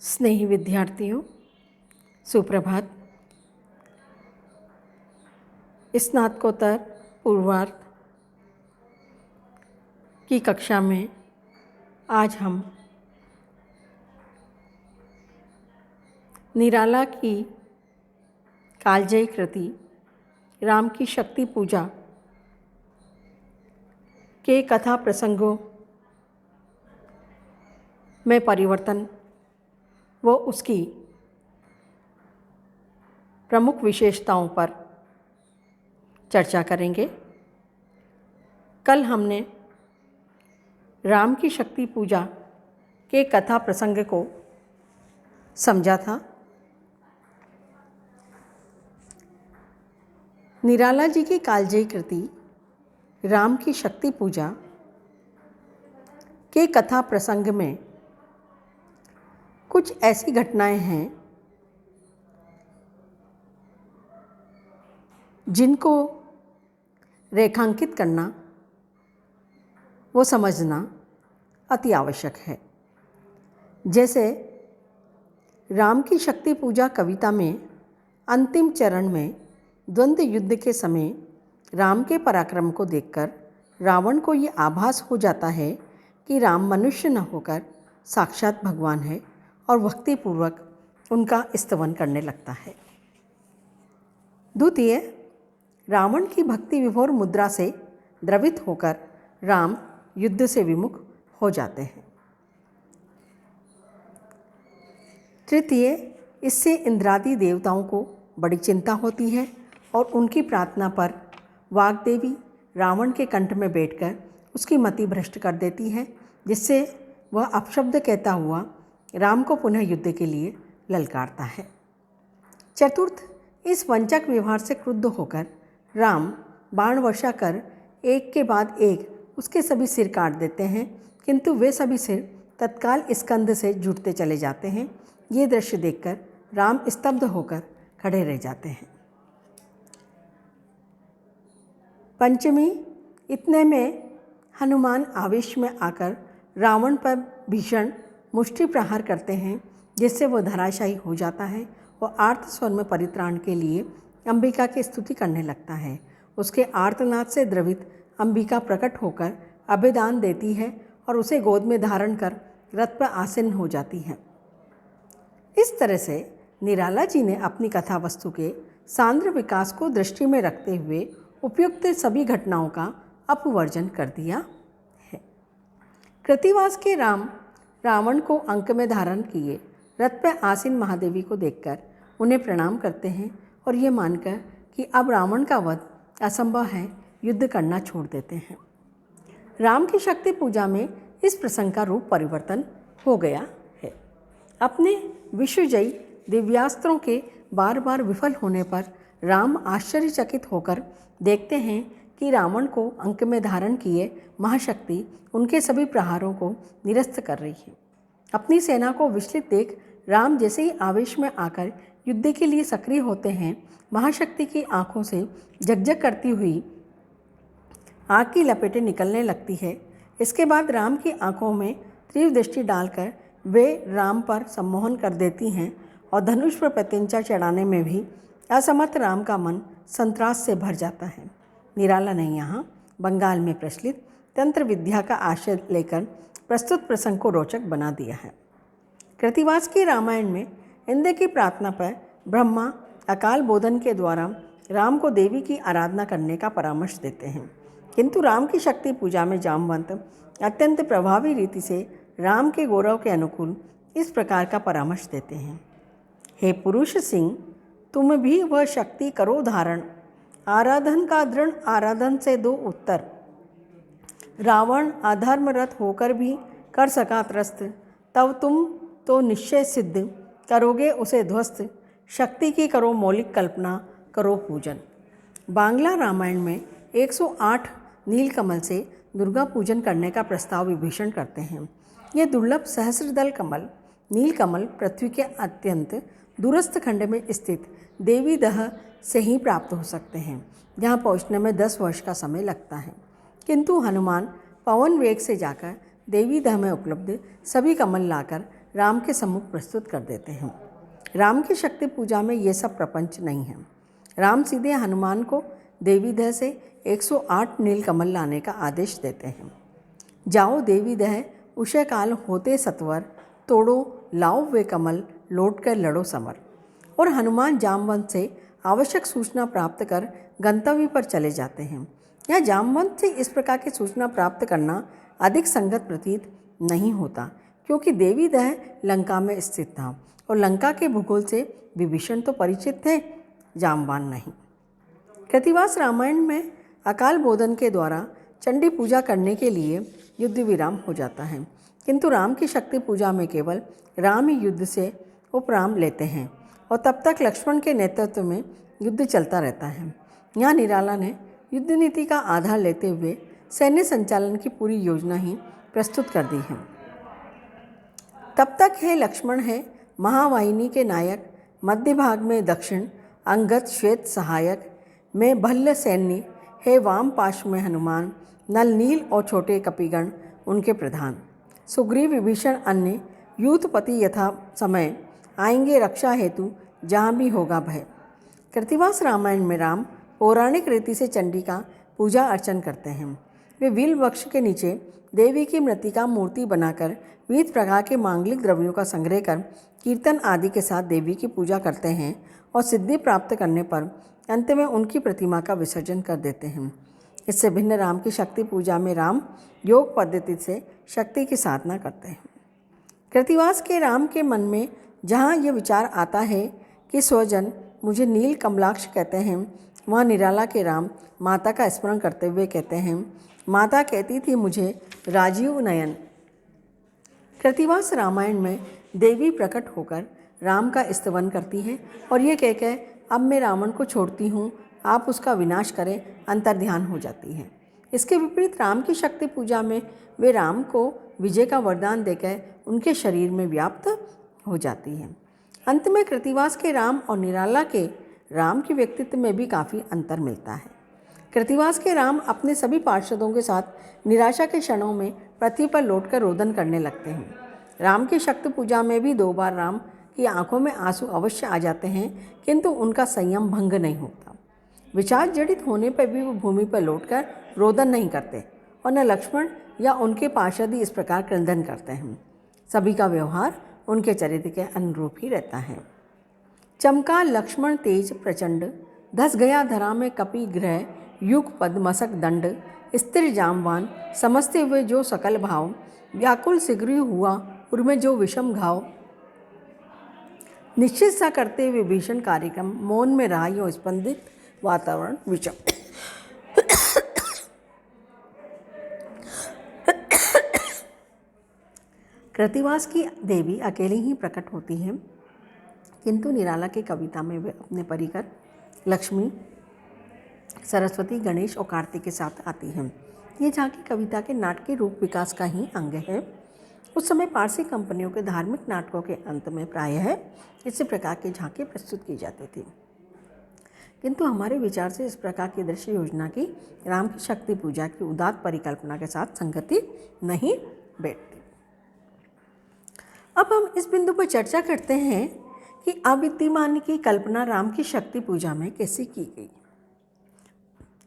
स्नेही विद्यार्थियों, सुप्रभात। स्नातकोत्तर पूर्वार्ध की कक्षा में आज हम निराला की कालजयी कृति राम की शक्ति पूजा के कथा प्रसंगों में परिवर्तन वो उसकी प्रमुख विशेषताओं पर चर्चा करेंगे। कल हमने राम की शक्ति पूजा के कथा प्रसंग को समझा था। निराला जी की कालजयी कृति राम की शक्ति पूजा के कथा प्रसंग में कुछ ऐसी घटनाएं हैं जिनको रेखांकित करना वो समझना अति आवश्यक है। जैसे राम की शक्ति पूजा कविता में अंतिम चरण में द्वंद्व युद्ध के समय राम के पराक्रम को देखकर रावण को ये आभास हो जाता है कि राम मनुष्य न होकर साक्षात भगवान है और भक्तिपूर्वक उनका स्तवन करने लगता है। द्वितीय, रावण की भक्ति विभोर मुद्रा से द्रवित होकर राम युद्ध से विमुख हो जाते हैं। तृतीय, इससे इंद्रादि देवताओं को बड़ी चिंता होती है और उनकी प्रार्थना पर वाग्देवी रावण के कंठ में बैठकर उसकी मति भ्रष्ट कर देती है, जिससे वह अपशब्द कहता हुआ राम को पुनः युद्ध के लिए ललकारता है। चतुर्थ, इस वंचक व्यवहार से क्रुद्ध होकर राम बाण वर्षा कर एक के बाद एक उसके सभी सिर काट देते हैं, किंतु वे सभी सिर तत्काल स्कंद से जुटते चले जाते हैं। ये दृश्य देखकर राम स्तब्ध होकर खड़े रह जाते हैं। पंचमी, इतने में हनुमान आवेश में आकर रावण पर भीषण मुष्टि प्रहार करते हैं, जिससे वो धराशायी हो जाता है। वो आर्त स्वर में परित्राण के लिए अंबिका की स्तुति करने लगता है। उसके आर्तनाद से द्रवित अंबिका प्रकट होकर अभयदान देती है और उसे गोद में धारण कर रथ पर आसीन हो जाती है। इस तरह से निराला जी ने अपनी कथा वस्तु के सांद्र विकास को दृष्टि में रखते हुए उपयुक्त सभी घटनाओं का अपवर्जन कर दिया है। कृतिवास के राम रावण को अंक में धारण किए रथ पर आसीन महादेवी को देखकर उन्हें प्रणाम करते हैं और ये मानकर कि अब रावण का वध असंभव है, युद्ध करना छोड़ देते हैं। राम की शक्ति पूजा में इस प्रसंग का रूप परिवर्तन हो गया है। अपने विश्वजयी दिव्यास्त्रों के बार बार विफल होने पर राम आश्चर्यचकित होकर देखते हैं कि रावण को अंक में धारण किए महाशक्ति उनके सभी प्रहारों को निरस्त कर रही है। अपनी सेना को विचलित देख राम जैसे ही आवेश में आकर युद्ध के लिए सक्रिय होते हैं, महाशक्ति की आंखों से जगजग करती हुई आग की लपेटें निकलने लगती है। इसके बाद राम की आंखों में तीव्र दृष्टि डालकर वे राम पर सम्मोहन कर देती हैं और धनुष पर प्रत्यंचा चढ़ाने में भी असमर्थ राम का मन संत्रास से भर जाता है। निराला ने यहाँ बंगाल में प्रचलित तंत्र विद्या का आश्रय लेकर प्रस्तुत प्रसंग को रोचक बना दिया है। कृतिवास के रामायण में इंद्र की प्रार्थना पर ब्रह्मा अकाल बोधन के द्वारा राम को देवी की आराधना करने का परामर्श देते हैं, किंतु राम की शक्ति पूजा में जामवंत अत्यंत प्रभावी रीति से राम के गौरव के अनुकूल इस प्रकार का परामर्श देते हैं। हे पुरुष सिंह, तुम भी वह शक्ति करो धारण, आराधन का दृढ़ आराधन से दो उत्तर। रावण अधर्मरत होकर भी कर सका त्रस्त, तब तुम तो निश्चय सिद्ध करोगे उसे ध्वस्त। शक्ति की करो मौलिक कल्पना, करो पूजन। बांग्ला रामायण में 108 नीलकमल से दुर्गा पूजन करने का प्रस्ताव विभीषण करते हैं। ये दुर्लभ सहस्रदल कमल नीलकमल पृथ्वी के अत्यंत दूरस्थ खंड में स्थित देवी दह से ही प्राप्त हो सकते हैं, जहाँ पहुँचने में 10 वर्ष का समय लगता है। किंतु हनुमान पवन वेग से जाकर देवी दह में उपलब्ध सभी कमल लाकर राम के सम्मुख प्रस्तुत कर देते हैं। राम की शक्ति पूजा में ये सब प्रपंच नहीं है। राम सीधे हनुमान को देवीदह से 108 नील कमल लाने का आदेश देते हैं। जाओ देवीदह उषय काल होते सत्वर, तोड़ो लाओ वे कमल, लौट कर लड़ो समर। और हनुमान जामवंत से आवश्यक सूचना प्राप्त कर गंतव्य पर चले जाते हैं। यह जामवंत से इस प्रकार की सूचना प्राप्त करना अधिक संगत प्रतीत नहीं होता, क्योंकि देवीदह लंका में स्थित था और लंका के भूगोल से विभीषण तो परिचित थे, जामवान नहीं। कृतिवास रामायण में अकाल बोधन के द्वारा चंडी पूजा करने के लिए युद्ध विराम हो जाता है, किंतु राम की शक्ति पूजा में केवल राम ही युद्ध से उपराम लेते हैं और तब तक लक्ष्मण के नेतृत्व में युद्ध चलता रहता है। यहाँ निराला ने युद्ध नीति का आधार लेते हुए सैन्य संचालन की पूरी योजना ही प्रस्तुत कर दी है। तब तक हे लक्ष्मण है महावाहिनी के नायक, मध्य भाग में दक्षिण अंगद श्वेत सहायक, में भल्ल सैन्य हे वाम पाश में हनुमान, नल नील और छोटे कपिगण उनके प्रधान, सुग्रीव विभीषण अन्य यूथपति यथा समय, आएंगे रक्षा हेतु जहाँ भी होगा भय। कृतिवास रामायण में राम पौराणिक रीति से चंडी का पूजा अर्चन करते हैं। वे विल वृक्ष के नीचे देवी की मृतिका मूर्ति बनाकर विविध प्रकार के मांगलिक द्रव्यों का संग्रह कर कीर्तन आदि के साथ देवी की पूजा करते हैं और सिद्धि प्राप्त करने पर अंत में उनकी प्रतिमा का विसर्जन कर देते हैं। इससे भिन्न राम की शक्ति पूजा में राम योग पद्धति से शक्ति की साधना करते हैं। कृतिवास के राम के मन में जहाँ यह विचार आता है कि स्वजन मुझे नील कमलाक्ष कहते हैं, वहाँ निराला के राम माता का स्मरण करते हुए कहते हैं, माता कहती थी मुझे राजीव नयन। कृतिवास रामायण में देवी प्रकट होकर राम का स्तवन करती है और ये कहकर अब मैं रावण को छोड़ती हूँ, आप उसका विनाश करें, अंतर्ध्यान हो जाती है। इसके विपरीत राम की शक्ति पूजा में वे राम को विजय का वरदान देकर उनके शरीर में व्याप्त हो जाती है। अंत में कृतिवास के राम और निराला के राम के व्यक्तित्व में भी काफ़ी अंतर मिलता है। कृतिवास के राम अपने सभी पार्षदों के साथ निराशा के क्षणों में पृथ्वी पर लौटकर रोदन करने लगते हैं। राम की शक्ति पूजा में भी 2 बार राम की आंखों में आंसू अवश्य आ जाते हैं, किंतु उनका संयम भंग नहीं होता। विचार जड़ित होने पर भी वो भूमि पर लौटकर रोदन नहीं करते और न लक्ष्मण या उनके पार्षद ही इस प्रकार क्रंदन करते हैं। सभी का व्यवहार उनके चरित्र के अनुरूप ही रहता है। चमका लक्ष्मण तेज प्रचंड, धस गया धरा में कपि ग्रह, युग पद मसक दंड, स्थिर जामवान, समझते हुए जो सकल भाव, व्याकुल शीघ्र हुआ उर्मे जो विषम घाव। निश्चित सा करते हुए भीषण कार्यक्रम, मौन में रहा यो स्पंदित वातावरण विषम। कृतिवास की देवी अकेली ही प्रकट होती हैं, किंतु निराला की कविता में वे अपने परिकर लक्ष्मी, सरस्वती, गणेश और कार्तिक के साथ आती हैं। ये झांकी कविता के नाटकीय रूप विकास का ही अंग है। उस समय पारसी कंपनियों के धार्मिक नाटकों के अंत में प्रायः इसी प्रकार की झांकी प्रस्तुत की जाती थी, किंतु हमारे विचार से इस प्रकार की दृश्य योजना की राम की शक्ति पूजा की उदात्त परिकल्पना के साथ संगति नहीं बैठती। अब हम इस बिंदु पर चर्चा करते हैं कि अविद्यमान की कल्पना राम की शक्ति पूजा में कैसे की गई।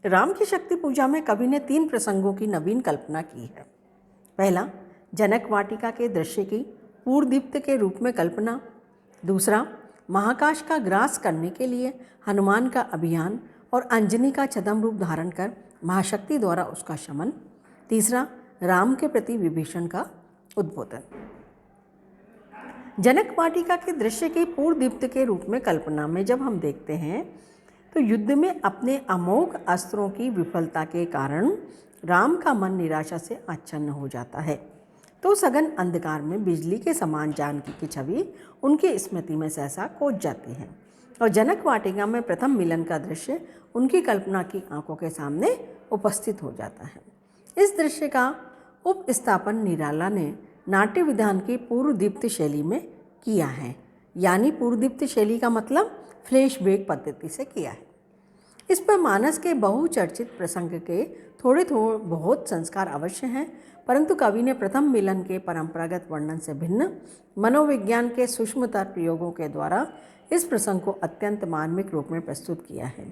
राम की शक्ति पूजा में कवि ने 3 प्रसंगों की नवीन कल्पना की है। पहला, जनक वाटिका के दृश्य की पूर्वदीप्त के रूप में कल्पना। दूसरा, महाकाश का ग्रास करने के लिए हनुमान का अभियान और अंजनी का छद्म रूप धारण कर महाशक्ति द्वारा उसका शमन। तीसरा, राम के प्रति विभीषण का उद्बोधन। जनक वाटिका के दृश्य की पूर्वदीप्त के रूप में कल्पना में जब हम देखते हैं तो युद्ध में अपने अमोघ अस्त्रों की विफलता के कारण राम का मन निराशा से आच्छन्न हो जाता है। तो सघन अंधकार में बिजली के समान जानकी की छवि उनकी स्मृति में सहसा कोच जाती है और जनक वाटिका में प्रथम मिलन का दृश्य उनकी कल्पना की आंखों के सामने उपस्थित हो जाता है। इस दृश्य का उपस्थापन निराला ने नाट्य विधान की पूर्वदीप्त शैली में किया है, यानी पूर्वदीप्त शैली का मतलब फ्लैशबैक पद्धति से किया है। इस पर मानस के बहुचर्चित प्रसंग के थोड़े बहुत संस्कार अवश्य हैं, परंतु कवि ने प्रथम मिलन के परंपरागत वर्णन से भिन्न मनोविज्ञान के सूक्ष्मतर प्रयोगों के द्वारा इस प्रसंग को अत्यंत मार्मिक रूप में प्रस्तुत किया है।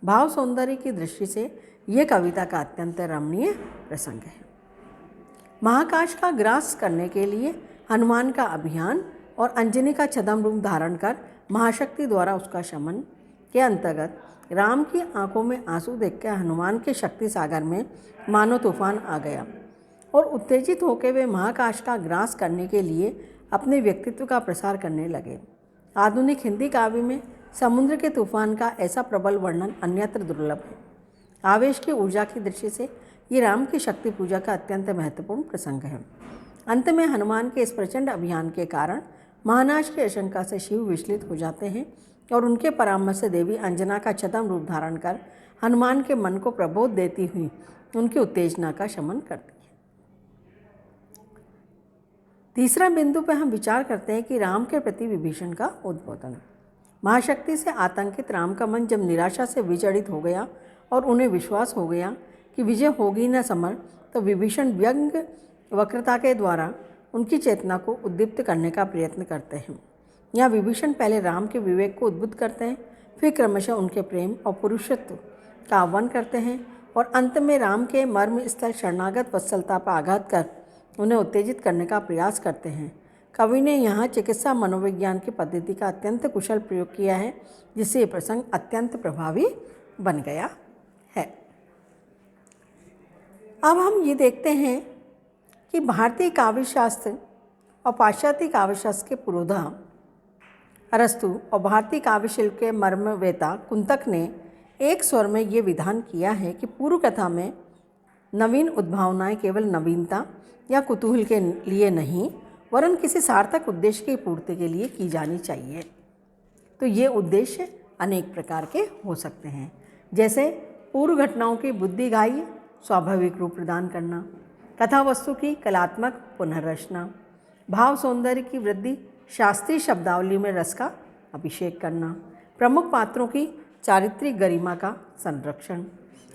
भाव सौंदर्य की दृष्टि से ये कविता का अत्यंत रमणीय प्रसंग है। महाकाश का ग्रास करने के लिए हनुमान का अभियान और अंजनी का छद्म रूप धारण कर महाशक्ति द्वारा उसका शमन के अंतर्गत राम की आंखों में आंसू देखकर हनुमान के शक्ति सागर में मानो तूफान आ गया और उत्तेजित होकर वे महाकाश का ग्रास करने के लिए अपने व्यक्तित्व का प्रसार करने लगे। आधुनिक हिंदी काव्य में समुद्र के तूफान का ऐसा प्रबल वर्णन अन्यत्र दुर्लभ है। आवेश की ऊर्जा की दृष्टि से ये राम की शक्ति पूजा का अत्यंत महत्वपूर्ण प्रसंग है। अंत में हनुमान के इस प्रचंड अभियान के कारण महानाश की आशंका से शिव विचलित हो जाते हैं और उनके परामर्श से देवी अंजना का छद्म रूप धारण कर हनुमान के मन को प्रबोध देती हुई उनकी उत्तेजना का शमन करती है। तीसरा बिंदु पर हम विचार करते हैं कि राम के प्रति विभीषण का उद्बोधन। महाशक्ति से आतंकित राम का मन जब निराशा से विचलित हो गया और उन्हें विश्वास हो गया कि विजय होगी न समर, तो विभीषण व्यंग वक्रता के द्वारा उनकी चेतना को उद्दीप्त करने का प्रयत्न करते हैं। यहाँ विभीषण पहले राम के विवेक को उद्बुद्ध करते हैं, फिर क्रमशः उनके प्रेम और पुरुषत्व का आह्वान करते हैं और अंत में राम के मर्म स्थल शरणागत वत्सलता पर आघात कर उन्हें उत्तेजित करने का प्रयास करते हैं। कवि ने यहाँ चिकित्सा मनोविज्ञान की पद्धति का अत्यंत कुशल प्रयोग किया है, जिससे ये प्रसंग अत्यंत प्रभावी बन गया है। अब हम ये देखते हैं कि भारतीय काव्यशास्त्र और पाश्चात्य काव्यशास्त्र के पुरोधा अरस्तु और भारतीय काव्यशिल्प के मर्मवेता कुंतक ने एक स्वर में ये विधान किया है कि पूर्व कथा में नवीन उद्भावनाएं केवल नवीनता या कुतूहल के लिए नहीं, वरन किसी सार्थक उद्देश्य की पूर्ति के लिए की जानी चाहिए। तो ये उद्देश्य अनेक प्रकार के हो सकते हैं, जैसे पूर्व घटनाओं की बुद्धिघाई स्वाभाविक रूप प्रदान करना, कथा वस्तु की कलात्मक पुनर्रचना, भाव सौंदर्य की वृद्धि, शास्त्रीय शब्दावली में रस का अभिषेक करना, प्रमुख पात्रों की चारित्रिक गरिमा का संरक्षण,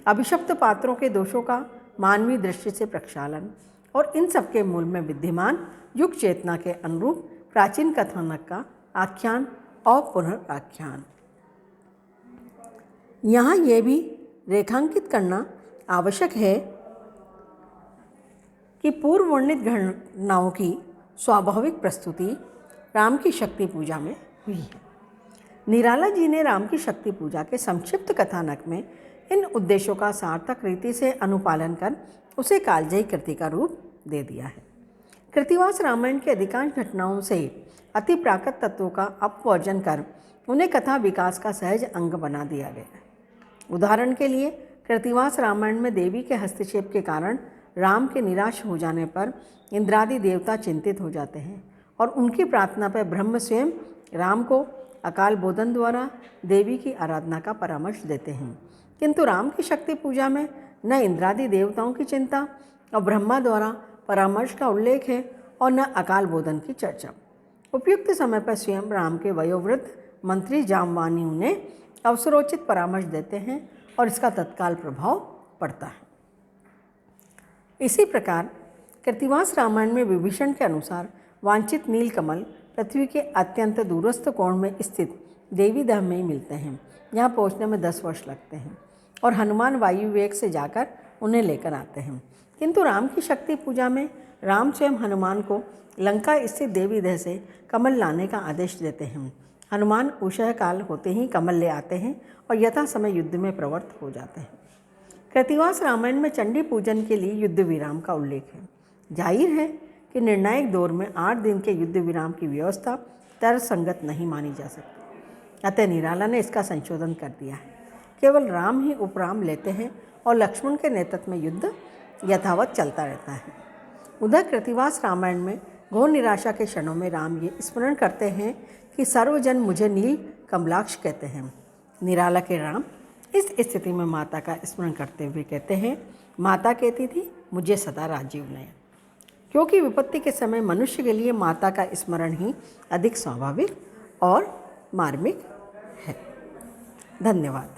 अभिशप्त पात्रों के दोषों का मानवीय दृष्टि से प्रक्षालन और इन सब के मूल में विद्यमान युग चेतना के अनुरूप प्राचीन कथानक का आख्यान और पुनराख्यान। यहाँ ये भी रेखांकित करना आवश्यक है कि पूर्व वर्णित घटनाओं की स्वाभाविक प्रस्तुति राम की शक्ति पूजा में हुई है। निराला जी ने राम की शक्ति पूजा के संक्षिप्त कथानक में इन उद्देश्यों का सार्थक रीति से अनुपालन कर उसे कालजयी कृति का रूप दे दिया है। कृतिवास रामायण की अधिकांश घटनाओं से अति प्राकृत तत्वों का अपवर्जन कर उन्हें कथा विकास का सहज अंग बना दिया गया है। उदाहरण के लिए कृतिवास रामायण में देवी के हस्तक्षेप के कारण राम के निराश हो जाने पर इंद्रादि देवता चिंतित हो जाते हैं और उनकी प्रार्थना पर ब्रह्म स्वयं राम को अकाल बोधन द्वारा देवी की आराधना का परामर्श देते हैं। किंतु राम की शक्ति पूजा में न इंद्रादि देवताओं की चिंता और ब्रह्मा द्वारा परामर्श का उल्लेख है और न अकाल बोधन की चर्चा। उपयुक्त समय पर स्वयं राम के वयोवृद्ध मंत्री जामवानी उन्हें अवसरोचित परामर्श देते हैं और इसका तत्काल प्रभाव पड़ता है। इसी प्रकार कृतिवास रामायण में विभीषण के अनुसार वांछित नीलकमल पृथ्वी के अत्यंत दूरस्थ कोण में स्थित देवी धाम में मिलते हैं। यहाँ पहुँचने में 10 वर्ष लगते हैं और हनुमान वायु वेग से जाकर उन्हें लेकर आते हैं। किंतु राम की शक्ति पूजा में राम स्वयं हनुमान को लंका स्थित देवी देह से कमल लाने का आदेश देते हैं। हनुमान उषः काल होते ही कमल ले आते हैं और यथा समय युद्ध में प्रवृत्त हो जाते हैं। कृतिवास रामायण में चंडी पूजन के लिए युद्ध विराम का उल्लेख है। जाहिर है कि निर्णायक दौर में 8 दिन के युद्ध विराम की व्यवस्था तर्कसंगत नहीं मानी जा सकती। अतः निराला ने इसका संशोधन कर दिया है। केवल राम ही उपराम लेते हैं और लक्ष्मण के नेतृत्व में युद्ध यथावत चलता रहता है। उधर कृतिवास रामायण में घोर निराशा के क्षणों में राम ये स्मरण करते हैं कि सर्वजन मुझे नील कमलाक्ष कहते हैं। निराला के राम इस स्थिति में माता का स्मरण करते हुए कहते हैं, माता कहती थी मुझे सदा राजीव नयन। क्योंकि विपत्ति के समय मनुष्य के लिए माता का स्मरण ही अधिक स्वाभाविक और मार्मिक है। धन्यवाद।